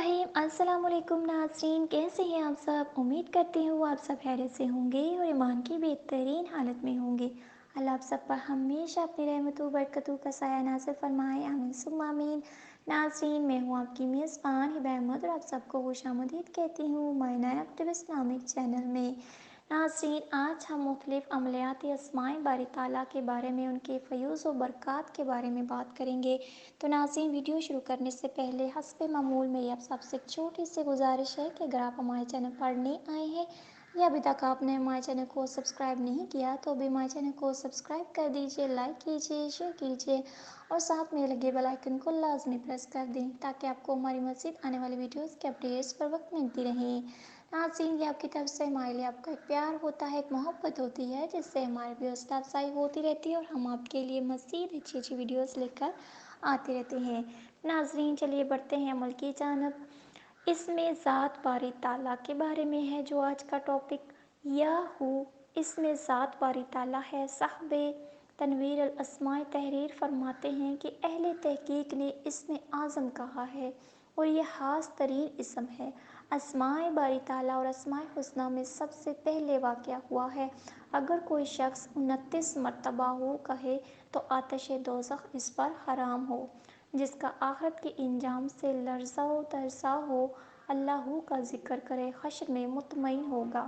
रहीम अस्सलाम वालेकुम नाज़रीन, कैसे हैं आप सब। उम्मीद करती हूँ आप सब खैरियत से होंगे और ईमान की बेहतरीन हालत में होंगे। अल्लाह आप सब पर हमेशा अपनी रहमतों बरकतों का साया नाज़िल फरमाए, आमीन सुम्मा आमीन। नाज़रीन, मैं हूँ आपकी मेज़बान हिबा अहमद और आप सबको खुशामदीद कहती हूँ माय नया एक्टिव इस्लामिक चैनल में। नाज़रीन, आज हम मुख्तलिफ़ अमलियाती अस्माए बारी ताला के बारे में, उनके फ़यूज़ व बरक़ात के बारे में बात करेंगे। तो नाज़रीन, वीडियो शुरू करने से पहले हस्ब मामूल मेरी आप सबसे एक छोटी सी गुजारिश है कि अगर आप हमारे चैनल पर नए आए हैं या अभी तक आपने हमारे चैनल को सब्सक्राइब नहीं किया तो अभी हमारे चैनल को सब्सक्राइब कर दीजिए, लाइक कीजिए, शेयर कीजिए और साथ में लगे बेल आइकन को लाजमी प्रेस कर दें ताकि आपको हमारी मज़ीद आने वाली वीडियोस के अपडेट्स पर वक्त मिलती रहें। नाज़रीन, ये आपकी तरफ से हमारे लिए आपका एक प्यार होता है, एक मोहब्बत होती है जिससे हमारी भी हौसला अफजाई होती रहती है और हम आपके लिए मज़ीद अच्छी अच्छी वीडियोस लेकर आते रहते हैं। नाज़रीन, चलिए बढ़ते हैं अमल की जानब। इसमें ज़ात बारी ताला के बारे में है जो आज का टॉपिक। याहू इसमें ज़ात बारी ताला है। साहबे तनवीर अल अस्माए तहरीर फरमाते हैं कि अहले तहकीक ने इसमें आज़म कहा है और यह खास तरीन इसम है। अस्माए बारी ताला और अस्माए हुस्ना में सबसे पहले वाक़या हुआ है। अगर कोई शख्स 29 मरतबा हो कहे तो आतिश दोज़ख इस पर हराम हो। जिसका आखिरत के इंजाम से लर्ज़ा व तरसा हो, अल्लाह का ज़िक्र करे, हश्र में मुतमईन होगा।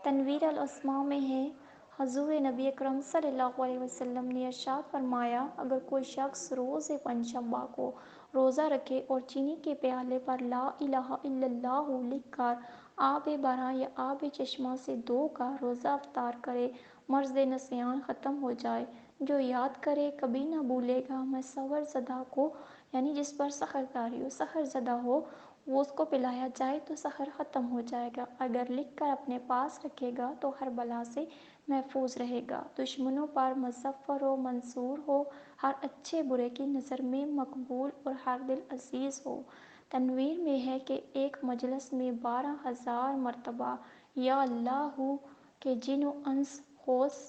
तनवीर अल अस्मा में है, हज़ूर नबी अकरम सल्लल्लाहु अलैहि वसल्लम ने इरशाद फरमाया, अगर कोई शख्स रोज़े पंजशंबा को रोज़ा रखे और चीनी के प्याले पर ला इलाहा इल्लल्लाह लिखकर आब बरा या आब चश्मा से दो का रोज़ा अफ्तार करे, मर्ज़ नसियान ख़त्म हो जाए। जो याद करे कभी ना भूलेगा। मैं सहर ज़दा को, यानी जिस पर सहरदारी हो, सहर ज़दा हो, वो उसको पिलाया जाए तो सहर ख़त्म हो जाएगा। अगर लिख कर अपने पास रखेगा तो हर बला से महफूज रहेगा। दुश्मनों पर मुज़फ़्फ़र हो, मंसूर हो, हर अच्छे बुरे की नज़र में मकबूल और हर दिल अज़ीज़ हो। तनवीर में है कि एक मजलिस में 12,000 मरतबा या अल्लाहु के जिन व अंस होस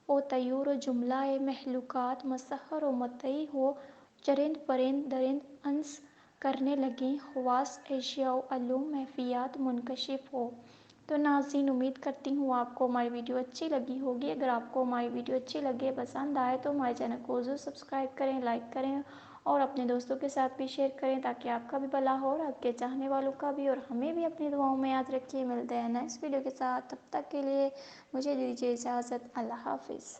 ओ तयूर जुमलाए महलूकात मसहर व मतई हो, चरिंद परिंद दरिंद अंस करने लगी, खवास एशिया व अलूम महफियात मुनकशिफ हो। तो नाज़रीन, उम्मीद करती हूँ आपको हमारी वीडियो अच्छी लगी होगी। अगर आपको हमारी वीडियो अच्छी लगे, पसंद आए तो हमारे चैनल को ज़रूर सब्सक्राइब करें, लाइक करें और अपने दोस्तों के साथ भी शेयर करें ताकि आपका भी भला हो और आपके चाहने वालों का भी, और हमें भी अपनी दुआओं में याद रखिए। मिलते हैं नेक्स्ट वीडियो के साथ, तब तक के लिए मुझे दीजिए इजाज़त। अल्लाह हाफ़िज़।